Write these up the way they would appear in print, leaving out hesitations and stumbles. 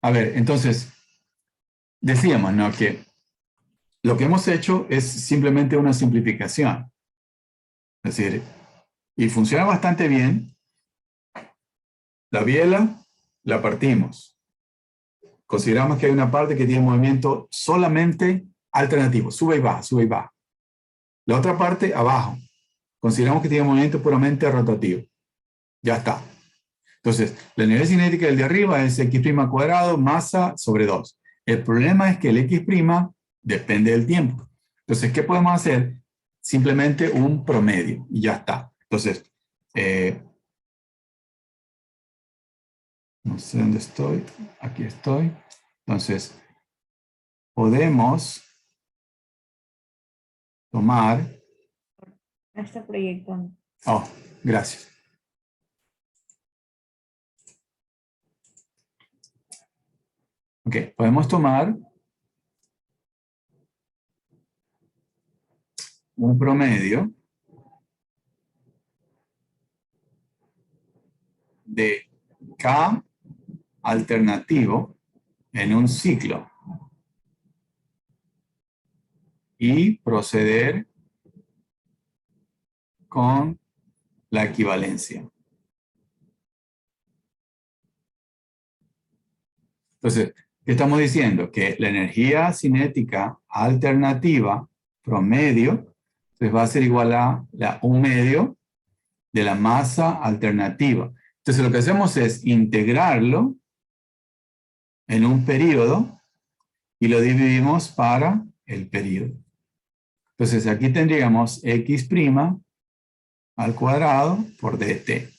A ver, entonces, decíamos, ¿no? Que lo que hemos hecho es simplemente una simplificación. Es decir, y funciona bastante bien. La biela la partimos. Consideramos que hay una parte que tiene movimiento solamente alternativo, sube y baja, sube y baja. La otra parte, abajo, consideramos que tiene movimiento puramente rotativo. Ya está. Entonces, la energía cinética del de arriba es x' cuadrado, masa sobre 2. El problema es que el x' depende del tiempo. Entonces, ¿qué podemos hacer? Simplemente un promedio y ya está. Entonces, no sé dónde estoy. Aquí estoy. Entonces, podemos tomar... Está proyectando. Oh, gracias. Ok, podemos tomar un promedio de K alternativo en un ciclo y proceder con la equivalencia. Entonces, ¿qué estamos diciendo? Que la energía cinética alternativa promedio pues va a ser igual a un medio de la masa alternativa. Entonces, lo que hacemos es integrarlo en un periodo y lo dividimos para el periodo. Entonces, aquí tendríamos x' al cuadrado por dt.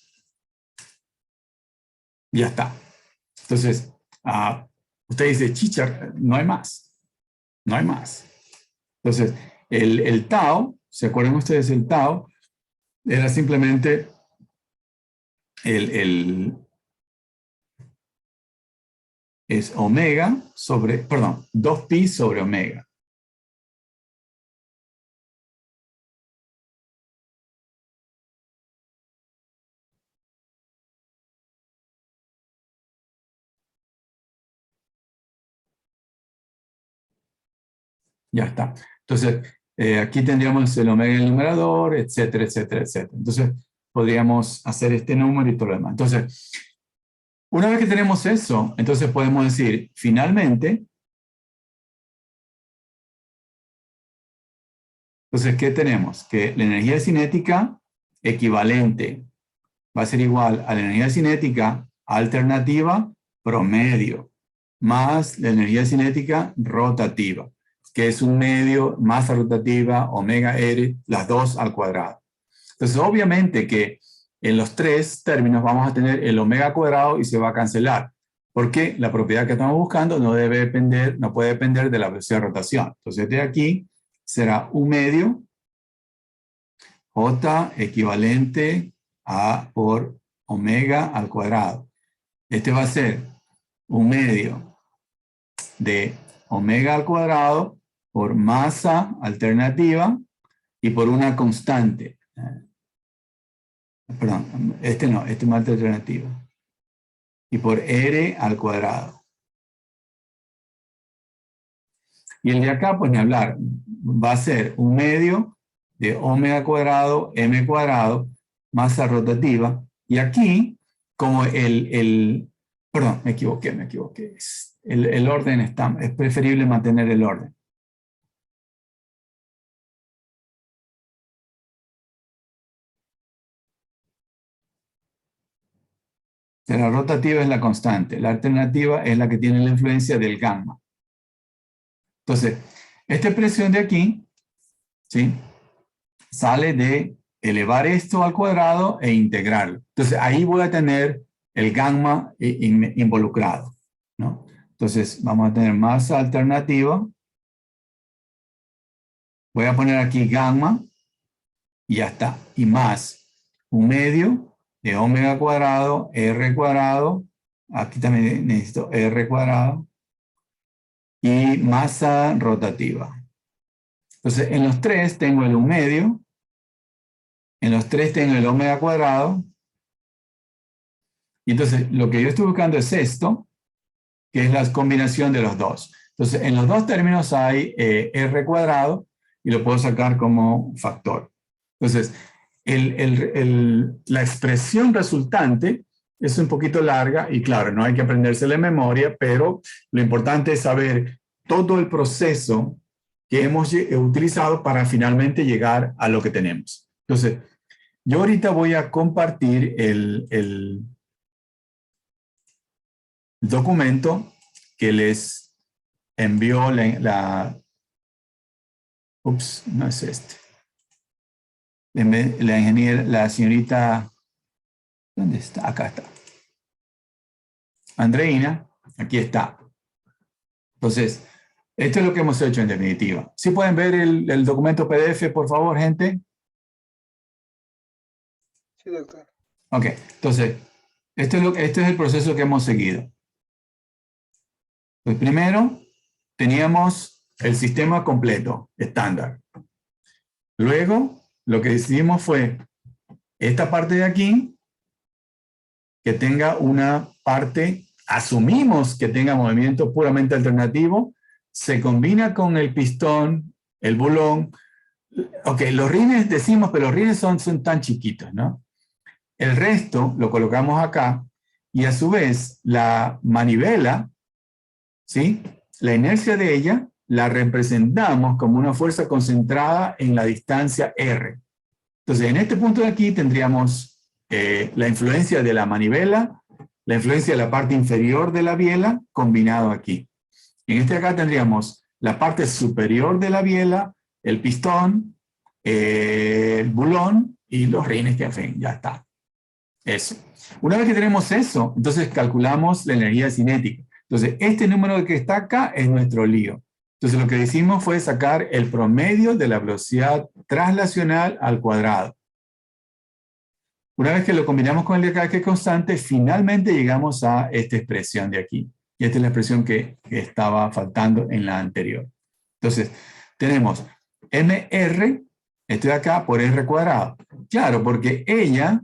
Ya está. Entonces, usted dice, chicha, no hay más. No hay más. Entonces, el tau, ¿se acuerdan ustedes? El tau era simplemente es omega sobre, perdón, 2pi sobre omega. Ya está. Entonces, aquí tendríamos el omega en el numerador, etcétera, etcétera, etcétera. Entonces, podríamos hacer este número y todo lo demás. Entonces, una vez que tenemos eso, entonces podemos decir, finalmente, entonces, ¿qué tenemos? Que la energía cinética equivalente va a ser igual a la energía cinética alternativa promedio, más la energía cinética rotativa, que es un medio, masa rotativa, omega R, las dos al cuadrado. Entonces, obviamente que en los tres términos vamos a tener el omega cuadrado y se va a cancelar, porque la propiedad que estamos buscando no debe depender, no puede depender de la velocidad de rotación. Entonces, de aquí será un medio J equivalente a por omega al cuadrado. Este va a ser un medio de omega al cuadrado por masa alternativa y por una constante. Perdón, este no, este es masa alternativa. Y por R al cuadrado. Y el de acá, pues ni hablar, va a ser un medio de omega cuadrado, m cuadrado, masa rotativa. Y aquí, como perdón, me equivoqué. El orden es preferible mantener el orden. La rotativa es la constante, la alternativa es la que tiene la influencia del gamma. Entonces, esta expresión de aquí, ¿sí?, sale de elevar esto al cuadrado e integrarlo. Entonces, ahí voy a tener el gamma involucrado, ¿no? Entonces, vamos a tener masa alternativa. Voy a poner aquí gamma y ya está. Y más un medio de omega cuadrado, r cuadrado. Aquí también necesito r cuadrado. Y masa rotativa. Entonces, en los tres tengo el 1 medio. En los tres tengo el omega cuadrado. Y entonces, lo que yo estoy buscando es esto. que es la combinación de los dos. Entonces, en los dos términos hay R cuadrado y lo puedo sacar como factor. Entonces, la expresión resultante es un poquito larga y claro, no hay que aprendérsela de memoria, pero lo importante es saber todo el proceso que hemos utilizado para finalmente llegar a lo que tenemos. Entonces, yo ahorita voy a compartir el documento que les envió ups, no es este. La ingeniera, la señorita, ¿dónde está? Acá está. Andreina, aquí está. Entonces, esto es lo que hemos hecho en definitiva. ¿Sí pueden ver el documento PDF, por favor, gente? Sí, doctor. Ok, entonces, este es el proceso que hemos seguido. Pues primero, teníamos el sistema completo, estándar. Luego, lo que decidimos fue esta parte de aquí, que tenga una parte, asumimos que tenga movimiento puramente alternativo, se combina con el pistón, el bulón. Ok, los rines decimos, pero los rines son tan chiquitos, ¿no? El resto lo colocamos acá y a su vez la manivela, ¿sí? La inercia de ella la representamos como una fuerza concentrada en la distancia R. Entonces, en este punto de aquí tendríamos la influencia de la manivela, la influencia de la parte inferior de la biela, combinado aquí. En este acá tendríamos la parte superior de la biela, el pistón, el bulón y los rines, que en fin, ya está. Eso. Una vez que tenemos eso, entonces calculamos la energía cinética. Entonces, este número que está acá es nuestro lío. Entonces, lo que hicimos fue sacar el promedio de la velocidad traslacional al cuadrado. Una vez que lo combinamos con el de acá, que es constante, finalmente llegamos a esta expresión de aquí. Y esta es la expresión que estaba faltando en la anterior. Entonces, tenemos MR, esto de acá, por R cuadrado. Claro, porque ella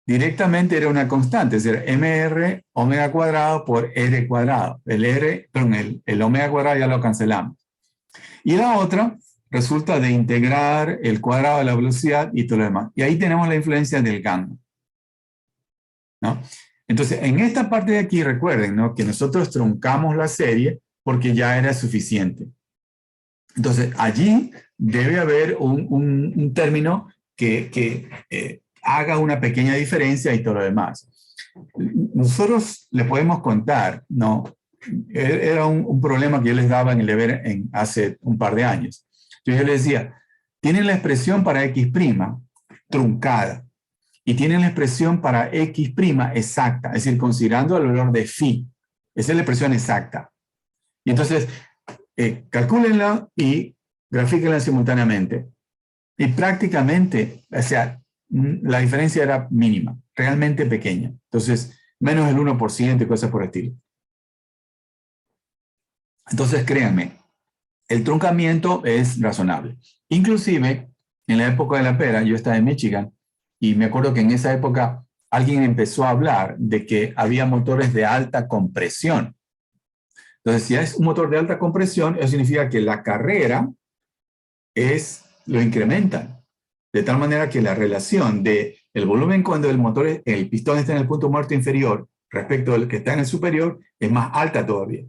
directamente era una constante, es decir, MR omega cuadrado por R cuadrado. El omega cuadrado ya lo cancelamos. Y la otra resulta de integrar el cuadrado de la velocidad y todo lo demás. Y ahí tenemos la influencia del gamma, ¿no? Entonces, en esta parte de aquí, recuerden, ¿no?, que nosotros truncamos la serie porque ya era suficiente. Entonces, allí debe haber un término que haga una pequeña diferencia y todo lo demás. Nosotros le podemos contar, ¿no? Era un problema que yo les daba en el deber hace un par de años. Yo les decía, tienen la expresión para X' truncada y tienen la expresión para X' exacta, es decir, considerando el valor de phi. Esa es la expresión exacta. Y entonces, calcúlenla y grafíquenla simultáneamente. Y prácticamente, o sea, la diferencia era mínima, realmente pequeña. Entonces, menos del 1% y cosas por el estilo. Entonces, créanme, el truncamiento es razonable. Inclusive, en la época de la pera, yo estaba en Michigan, y me acuerdo que en esa época alguien empezó a hablar de que había motores de alta compresión. Entonces, si es un motor de alta compresión, eso significa que la carrera lo incrementan, de tal manera que la relación de el volumen cuando el pistón está en el punto muerto inferior respecto al que está en el superior es más alta todavía.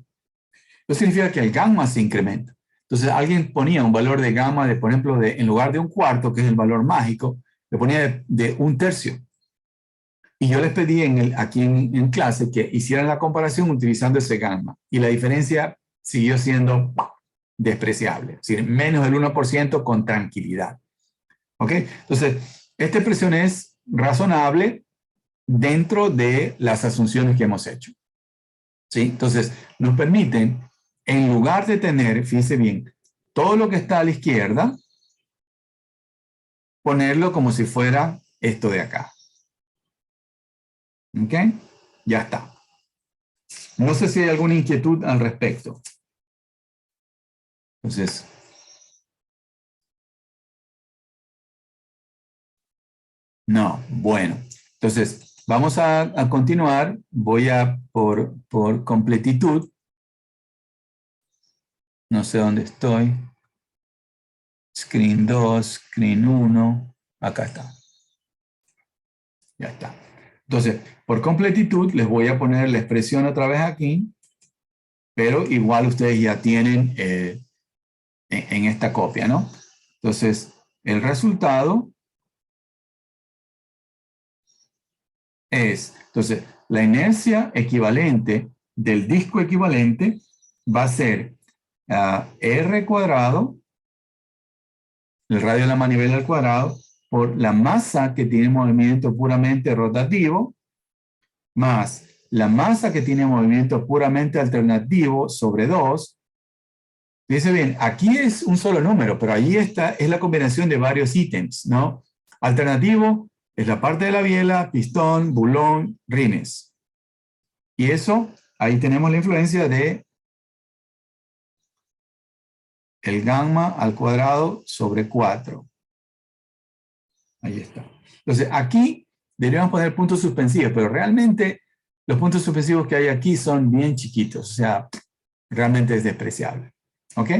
Eso significa que el gamma se incrementa. Entonces alguien ponía un valor de gamma de, por ejemplo, en lugar de 1/4, que es el valor mágico, le ponía de 1/3. Y yo les pedí aquí en clase que hicieran la comparación utilizando ese gamma. Y la diferencia siguió siendo despreciable, es decir, menos del 1% con tranquilidad. ¿Ok? Entonces, esta expresión es razonable dentro de las asunciones que hemos hecho. ¿Sí? Entonces, nos permiten, en lugar de tener, fíjense bien, todo lo que está a la izquierda, ponerlo como si fuera esto de acá. ¿Ok? Ya está. No sé si hay alguna inquietud al respecto. Entonces, no, bueno. Entonces, vamos a continuar. Voy a por completitud. No sé dónde estoy. Screen 2, Screen 1. Acá está. Ya está. Entonces, por completitud, les voy a poner la expresión otra vez aquí, pero igual ustedes ya tienen en esta copia, ¿no? Entonces, el resultado es, entonces, la inercia equivalente del disco equivalente va a ser R cuadrado, el radio de la manivela al cuadrado, por la masa que tiene movimiento puramente rotativo, más la masa que tiene movimiento puramente alternativo sobre 2. Dice bien, aquí es un solo número, pero ahí está, es la combinación de varios ítems, ¿no? Alternativo es la parte de la biela, pistón, bulón, rines. Y eso, ahí tenemos la influencia de el gamma al cuadrado sobre 4. Ahí está. Entonces, aquí deberíamos poner puntos suspensivos, pero realmente los puntos suspensivos que hay aquí son bien chiquitos, o sea, realmente es despreciable. ¿Ok?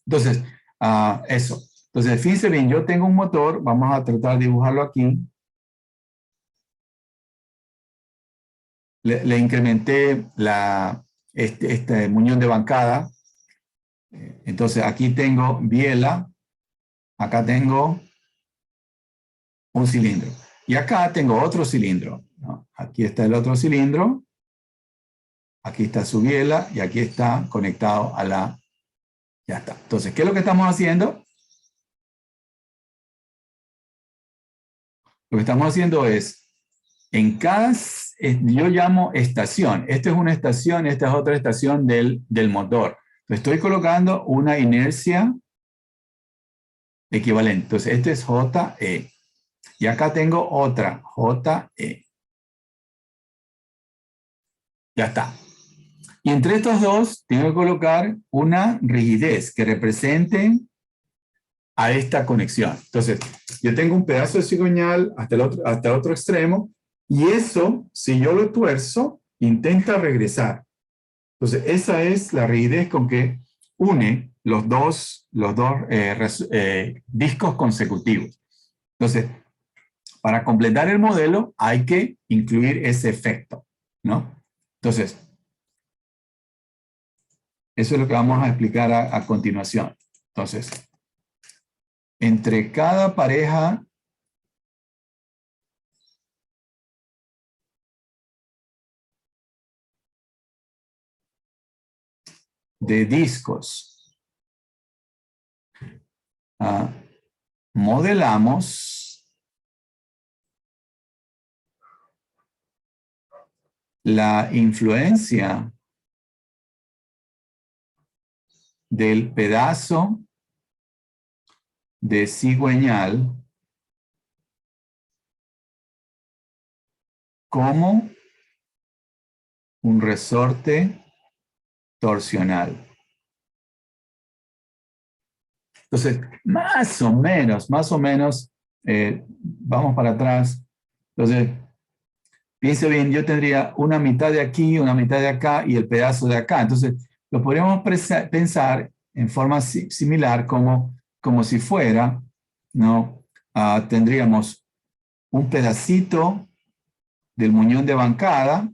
Entonces, eso. Entonces, fíjense bien, yo tengo un motor, vamos a tratar de dibujarlo aquí. Le incrementé este muñón de bancada. Entonces, aquí tengo biela, acá tengo un cilindro. Y acá tengo otro cilindro, ¿no? Aquí está el otro cilindro, aquí está su biela y aquí está conectado a la... Ya está. Entonces, ¿qué es lo que estamos haciendo? Lo que estamos haciendo es, en cada, yo llamo estación, esta es una estación, esta es otra estación del motor. Estoy colocando una inercia equivalente. Entonces, este es JE. Y acá tengo otra, JE. Ya está. Y entre estos dos, tengo que colocar una rigidez que represente a esta conexión. Entonces, yo tengo un pedazo de cigüeñal hasta el otro extremo, y eso, si yo lo tuerzo, intenta regresar. Entonces, esa es la rigidez con que une los dos discos consecutivos. Entonces, para completar el modelo hay que incluir ese efecto, ¿no? Entonces, eso es lo que vamos a explicar a continuación. Entonces, entre cada pareja de discos, modelamos la influencia del pedazo de cigüeñal como un resorte torsional. Entonces, más o menos, vamos para atrás. Entonces, piense bien, yo tendría una mitad de aquí, una mitad de acá y el pedazo de acá. Entonces, lo podríamos pensar en forma similar como si fuera, ¿no? Tendríamos un pedacito del muñón de bancada.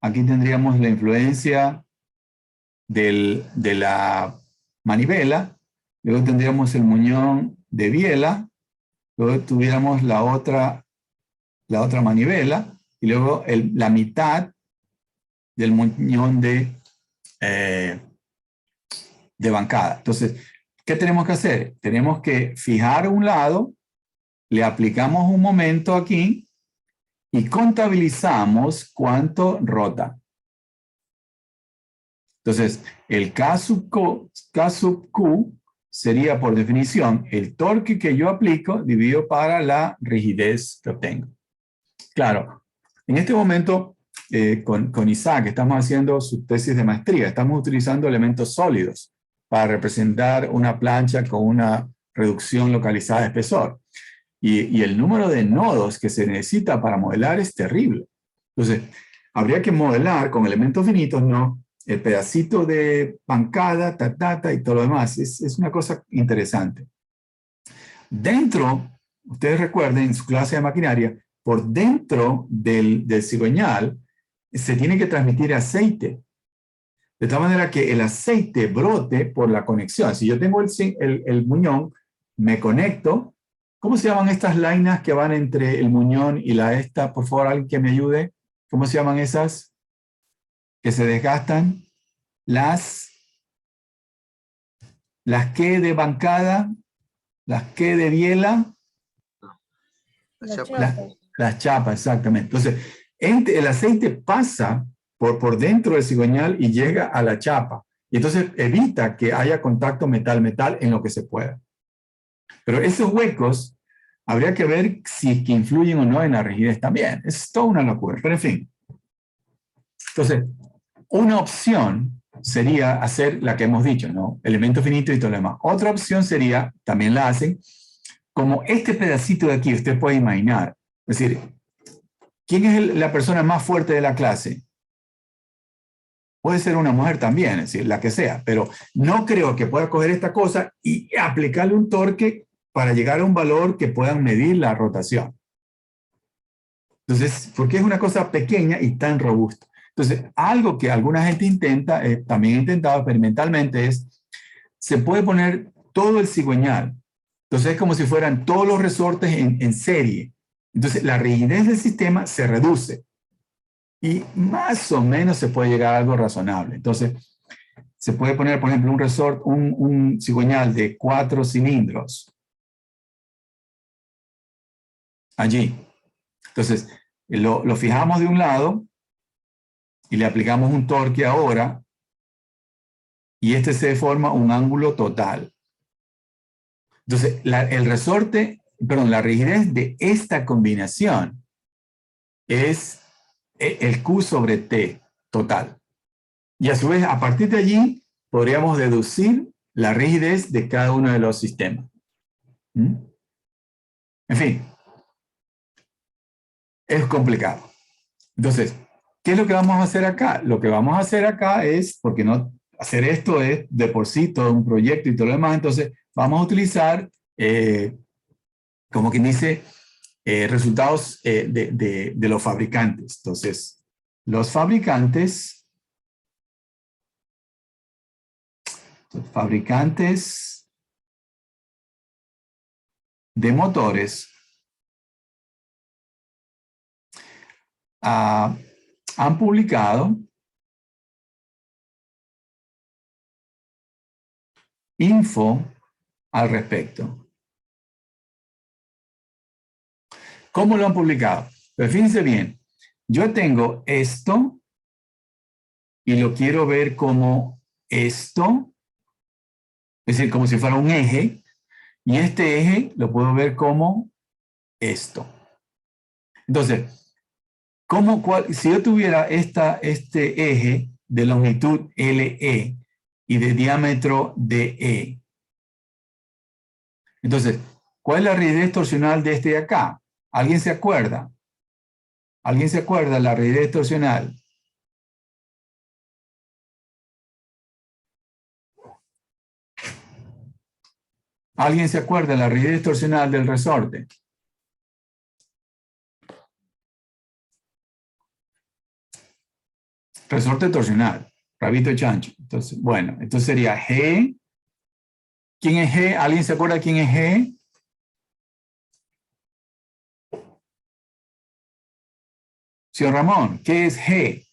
Aquí tendríamos la influencia de la manivela. Luego tendríamos el muñón de biela. Luego tuviéramos la otra manivela. Y luego la mitad del muñón de bancada. Entonces, ¿qué tenemos que hacer? Tenemos que fijar un lado, le aplicamos un momento aquí y contabilizamos cuánto rota. Entonces, el K sub Q sería, por definición, el torque que yo aplico dividido para la rigidez que obtengo. Claro, en este momento, con Isaac, estamos haciendo su tesis de maestría. Estamos utilizando elementos sólidos para representar una plancha con una reducción localizada de espesor. y el número de nodos que se necesita para modelar es terrible. Entonces, habría que modelar con elementos finitos, ¿no? El pedacito de bancada, y todo lo demás. Es una cosa interesante. Dentro, ustedes recuerden en su clase de maquinaria, por dentro del cigüeñal se tiene que transmitir aceite, de tal manera que el aceite brote por la conexión. Si yo tengo el muñón, me conecto. ¿Cómo se llaman estas lainas que van entre el muñón y la esta? Por favor, alguien que me ayude. ¿Cómo se llaman esas que se desgastan? Las que de bancada, las que de biela, Las las, chapas. las chapas, exactamente. Entonces, el aceite pasa por dentro del cigüeñal y llega a la chapa. Y entonces evita que haya contacto metal-metal en lo que se pueda. Pero esos huecos habría que ver si es que influyen o no en la rigidez también. Es toda una locura. Pero en fin. Entonces, una opción sería hacer la que hemos dicho, ¿no? Elemento finito y todo lo demás. Otra opción sería, también la hacen, como este pedacito de aquí, usted puede imaginar. Es decir, ¿quién es la persona más fuerte de la clase? Puede ser una mujer también, es decir, la que sea, pero no creo que pueda coger esta cosa y aplicarle un torque para llegar a un valor que puedan medir la rotación. Entonces, porque es una cosa pequeña y tan robusta. Entonces, algo que alguna gente intenta, también he intentado experimentalmente, es, se puede poner todo el cigüeñal. Entonces, es como si fueran todos los resortes en serie. Entonces, la rigidez del sistema se reduce y más o menos se puede llegar a algo razonable. Entonces, se puede poner, por ejemplo, un cigüeñal de 4 cilindros allí. Entonces, lo fijamos de un lado y le aplicamos un torque ahora y este se forma un ángulo total. Entonces, la rigidez de esta combinación es el Q sobre T total. Y a su vez, a partir de allí, podríamos deducir la rigidez de cada uno de los sistemas. ¿Mm? En fin, es complicado. Entonces, ¿qué es lo que vamos a hacer acá? Lo que vamos a hacer acá es, porque no hacer esto es de por sí todo un proyecto y todo lo demás, entonces vamos a utilizar, como quien dice, resultados de los fabricantes. Entonces, los fabricantes de motores han publicado info al respecto. ¿Cómo lo han publicado? Pero fíjense bien, yo tengo esto y lo quiero ver como esto, es decir, como si fuera un eje, y este eje lo puedo ver como esto. Entonces, si yo tuviera este eje de longitud LE y de diámetro DE, entonces, ¿cuál es la rigidez torsional de este de acá? ¿Alguien se acuerda? ¿Alguien se acuerda la rigidez torsional? ¿Alguien se acuerda la rigidez torsional del resorte? Resorte torsional, rabito chancho. Entonces, bueno, entonces sería G. ¿Quién es G? ¿Alguien se acuerda quién es G? Señor Ramón, ¿qué es G?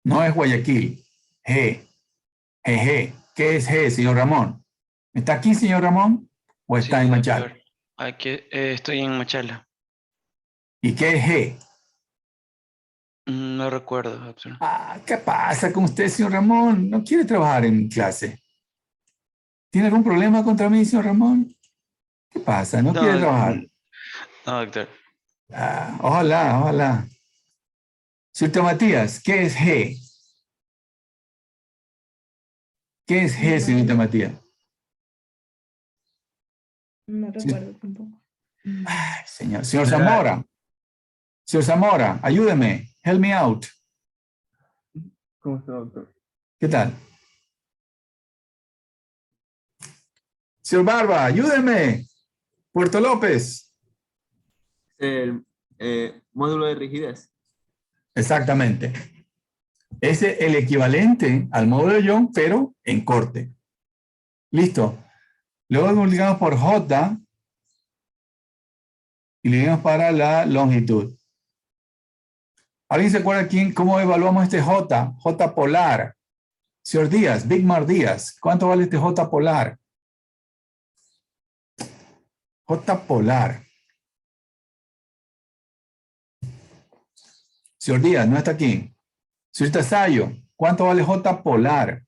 No es Guayaquil. G. G. ¿Qué es G, señor Ramón? ¿Está aquí, señor Ramón? ¿O está Sí, en Machala? doctor. Aquí, estoy en Machala. ¿Y qué es G? No recuerdo, doctor. ¿Qué pasa con usted, señor Ramón? ¿No quiere trabajar en clase? ¿Tiene algún problema contra mí, señor Ramón? ¿Qué pasa? ¿No quiere No, trabajar? no, doctor. Ojalá, ojalá. Señor Matías, ¿qué es G? ¿Qué es G, señorita No, Matías? no Sí. recuerdo tampoco. Ay, señor Zamora. Señor Zamora, ayúdeme. Help me out. ¿Cómo está, doctor? ¿Qué tal? Señor Barba, ayúdeme. Puerto López. El módulo de rigidez. Exactamente. Ese es el equivalente al módulo de Young, pero en corte. Listo. Luego multiplicamos por J y le dimos para la longitud. ¿Alguien se acuerda cómo evaluamos este J? J polar. Señor Díaz, Big Mar Díaz, ¿cuánto vale este J polar? J polar. Señor Díaz, no está aquí. Señorita Sayo, ¿cuánto vale J polar?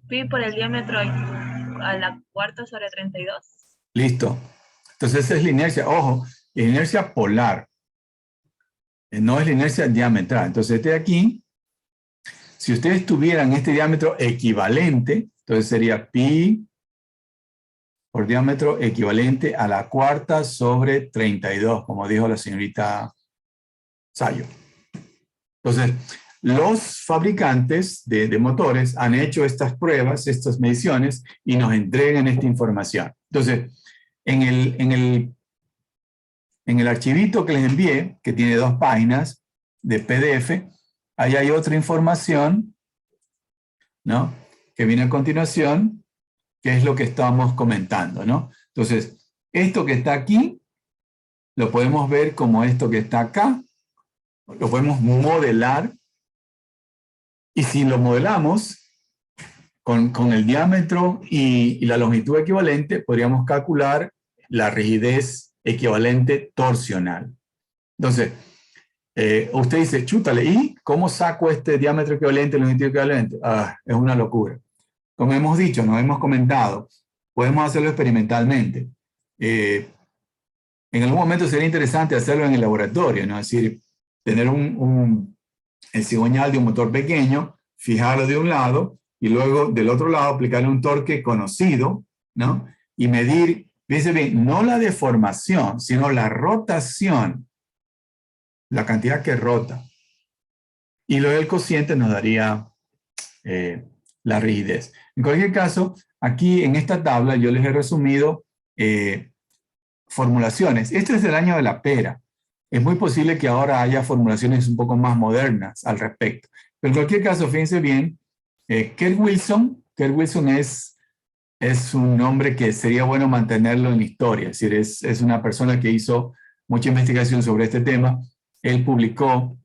Pi por el diámetro a la cuarta sobre 32. Listo. Entonces esa es la inercia. Ojo, es inercia polar. No es la inercia diametral. Entonces este de aquí, si ustedes tuvieran este diámetro equivalente, entonces sería pi por diámetro equivalente a la cuarta sobre 32, como dijo la señorita Sayo. Entonces, los fabricantes de motores han hecho estas pruebas, estas mediciones, y nos entregan esta información. Entonces, en el archivito que les envié, que tiene 2 páginas de PDF, ahí hay otra información, ¿no? Que viene a continuación, que es lo que estamos comentando, ¿no? Entonces, esto que está aquí, lo podemos ver como esto que está acá, lo podemos modelar, y si lo modelamos con el diámetro y la longitud equivalente, podríamos calcular la rigidez equivalente torsional. Entonces, usted dice, chútale, ¿y cómo saco este diámetro equivalente, longitud equivalente? Es una locura. Como hemos dicho, nos hemos comentado, podemos hacerlo experimentalmente. En algún momento sería interesante hacerlo en el laboratorio, ¿no? Es decir, tener el cigüeñal de un motor pequeño, fijarlo de un lado y luego del otro lado aplicarle un torque conocido, ¿no? Y medir, fíjense bien, no la deformación, sino la rotación, la cantidad que rota. Y luego el cociente nos daría la rigidez. En cualquier caso, aquí en esta tabla yo les he resumido formulaciones. Este es del año de la pera. Es muy posible que ahora haya formulaciones un poco más modernas al respecto. Pero en cualquier caso, fíjense bien, Kerr Wilson es un nombre que sería bueno mantenerlo en la historia. Es decir, es una persona que hizo mucha investigación sobre este tema. Él publicó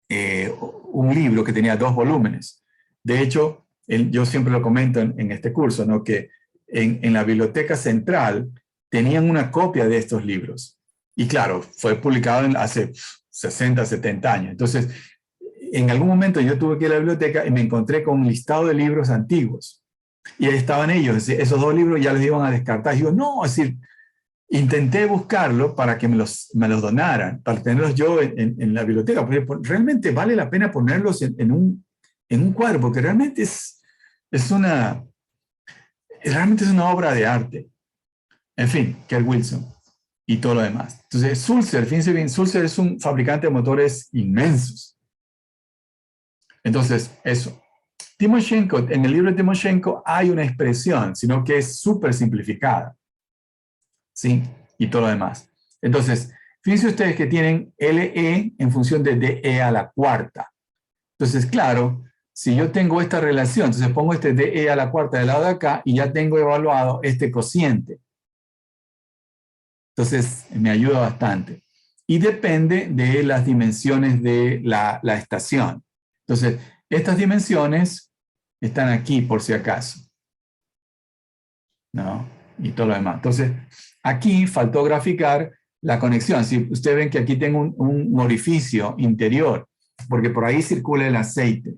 un libro que tenía 2 volúmenes. De hecho, yo siempre lo comento en este curso, ¿no? Que en la biblioteca central tenían una copia de estos libros. Y claro, fue publicado hace 60, 70 años. Entonces, en algún momento yo tuve que ir a la biblioteca y me encontré con un listado de libros antiguos. Y ahí estaban ellos. Es decir, esos 2 libros ya los iban a descartar. Y yo, no, es decir, intenté buscarlo para que me los donaran, para tenerlos yo en la biblioteca, porque realmente vale la pena ponerlos en un cuadro, porque realmente es una obra de arte. En fin, Kerr Wilson y todo lo demás. Entonces, Sulzer, fíjense bien, Sulzer es un fabricante de motores inmensos. Entonces, eso. Timoshenko, en el libro de Timoshenko hay una expresión, sino que es súper simplificada. ¿Sí? Y todo lo demás. Entonces, fíjense ustedes que tienen LE en función de DE a la cuarta. Entonces, claro, si yo tengo esta relación, entonces pongo este DE a la cuarta del lado de acá y ya tengo evaluado este cociente. Entonces, me ayuda bastante. Y depende de las dimensiones de la estación. Entonces, estas dimensiones están aquí por si acaso, ¿no? Y todo lo demás. Entonces, aquí faltó graficar la conexión. Si ustedes ven que aquí tengo un orificio interior, porque por ahí circula el aceite.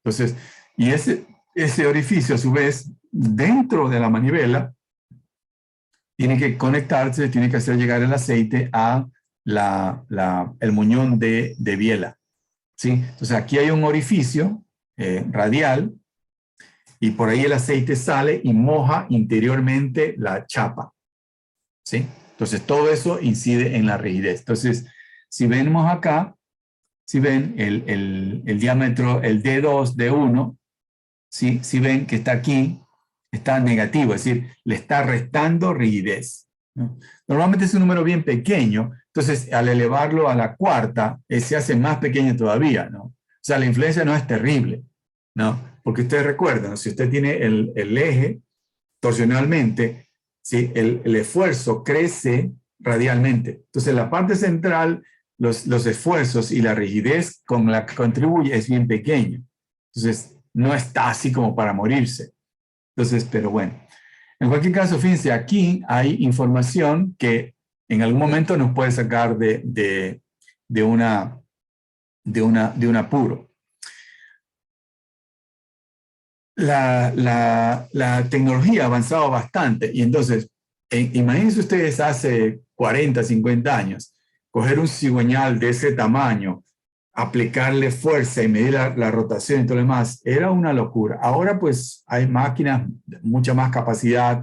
Entonces, y ese orificio, a su vez, dentro de la manivela, tiene que conectarse, tiene que hacer llegar el aceite a el muñón de biela. ¿Sí? Entonces, aquí hay un orificio radial, y por ahí el aceite sale y moja interiormente la chapa. ¿sí? Entonces, todo eso incide en la rigidez. Entonces, si vemos acá, si ven el diámetro, el D2, D1, ¿sí? Si ven que está aquí, está negativo, es decir, le está restando rigidez, ¿no? Normalmente es un número bien pequeño, entonces al elevarlo a la cuarta, se hace más pequeño todavía, ¿no? O sea, la influencia no es terrible, ¿no? Porque ustedes recuerdan, ¿no? Si usted tiene el eje torsionalmente, ¿sí? El esfuerzo crece radialmente. Entonces, la parte central, los esfuerzos y la rigidez con la que contribuye es bien pequeña. Entonces, no está así como para morirse. Entonces, pero bueno. En cualquier caso, fíjense, aquí hay información que en algún momento nos puede sacar de un apuro. La tecnología ha avanzado bastante y entonces, imagínense ustedes hace 40, 50 años, coger un cigüeñal de ese tamaño, aplicarle fuerza y medir la rotación y todo lo demás, era una locura. Ahora pues hay máquinas de mucha más capacidad,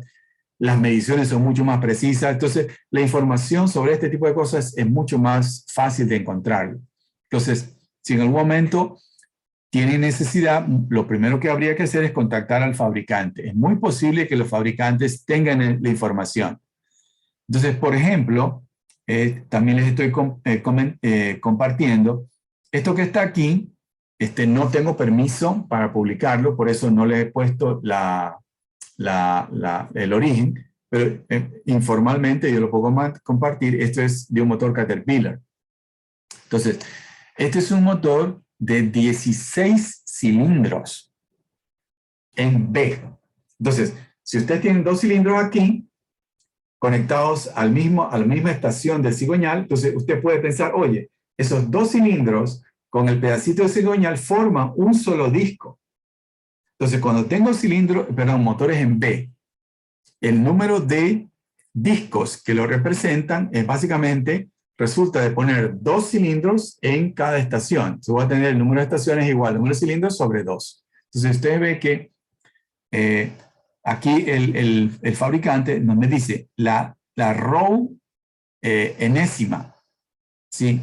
las mediciones son mucho más precisas, entonces la información sobre este tipo de cosas es mucho más fácil de encontrar. Entonces, si en algún momento tienen necesidad, lo primero que habría que hacer es contactar al fabricante. Es muy posible que los fabricantes tengan la información. Entonces, por ejemplo, también les estoy compartiendo esto que está aquí. No tengo permiso para publicarlo, por eso no le he puesto el origen, pero informalmente yo lo puedo compartir. Esto es de un motor Caterpillar. Entonces, este es un motor de 16 cilindros en B. Entonces, si usted tiene 2 cilindros aquí, conectados a la misma estación del cigüeñal, entonces usted puede pensar, oye, esos 2 cilindros con el pedacito de cigüeñal forman un solo disco. Entonces, cuando tengo motores en B, el número de discos que lo representan es básicamente, resulta de poner 2 cilindros en cada estación. Se va a tener el número de estaciones igual al número de cilindros sobre 2. Entonces, usted ve que aquí el fabricante nos me dice la row enésima, ¿sí?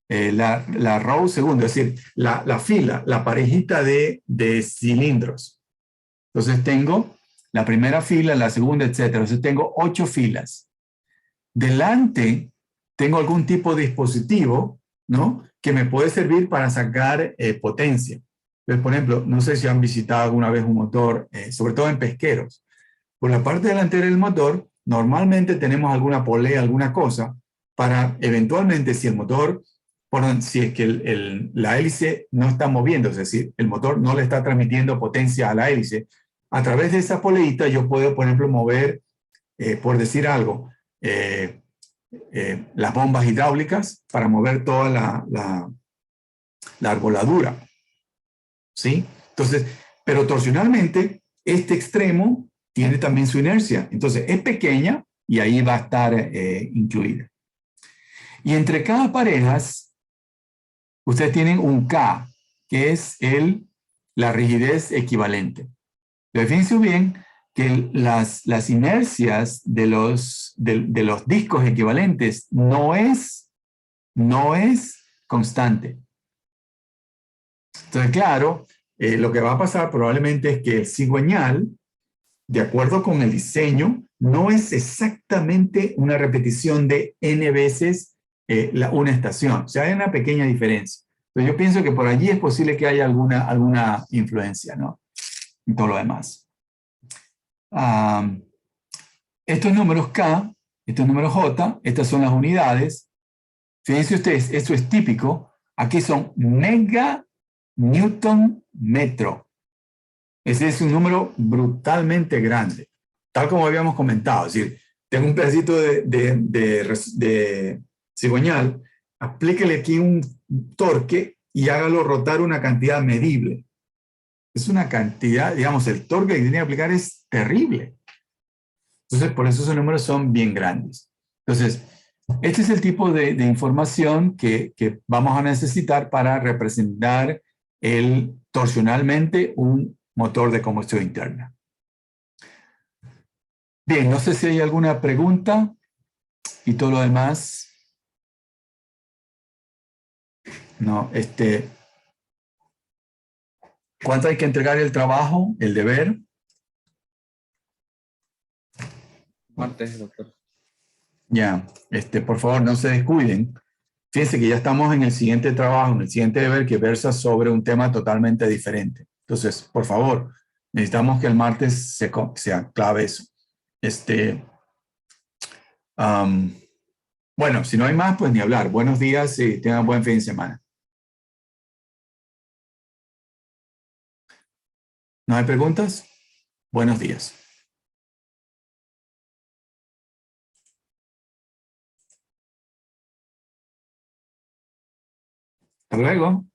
La row segunda, es decir, la fila, la parejita de cilindros. Entonces tengo la primera fila, la segunda, etcétera. Entonces tengo 8 filas. Delante tengo algún tipo de dispositivo, ¿no?, que me puede servir para sacar potencia. Entonces, por ejemplo, no sé si han visitado alguna vez un motor, sobre todo en pesqueros. Por la parte delantera del motor, normalmente tenemos alguna polea, alguna cosa, para eventualmente, si el motor, si es que la hélice no está moviendo, es decir, el motor no le está transmitiendo potencia a la hélice, a través de esa poleita yo puedo, por ejemplo, mover, por decir algo, las bombas hidráulicas para mover toda la arboladura, ¿sí? Entonces, pero torsionalmente, este extremo tiene también su inercia. Entonces, es pequeña y ahí va a estar incluida. Y entre cada parejas, ustedes tienen un K, que es la rigidez equivalente. Pero fíjense bien que las inercias de los discos equivalentes no es constante. Entonces, claro, lo que va a pasar probablemente es que el cigüeñal, de acuerdo con el diseño, no es exactamente una repetición de n veces una estación. O sea, hay una pequeña diferencia. Entonces, yo pienso que por allí es posible que haya alguna influencia, ¿no?, en todo lo demás. Estos números K, estos números J, estas son las unidades. Fíjense ustedes, esto es típico. Aquí son mega newton metro. Ese es un número brutalmente grande, tal como habíamos comentado. Es decir, tengo un pedacito de cigüeñal, aplíquele aquí un torque y hágalo rotar una cantidad medible. Es una cantidad, digamos, el torque que tiene que aplicar es terrible. Entonces, por eso esos números son bien grandes. Entonces, este es el tipo de información que vamos a necesitar para representar torsionalmente un motor de combustión interna. Bien, no sé si hay alguna pregunta y todo lo demás. No, ¿cuánto hay que entregar el trabajo, el deber? Martes, doctor. Ya, por favor, no se descuiden. Fíjense que ya estamos en el siguiente trabajo, en el siguiente deber que versa sobre un tema totalmente diferente. Entonces, por favor, necesitamos que el martes sea clave eso. Bueno, si no hay más, pues ni hablar. Buenos días y tengan buen fin de semana. ¿No hay preguntas? Buenos días. Hasta luego.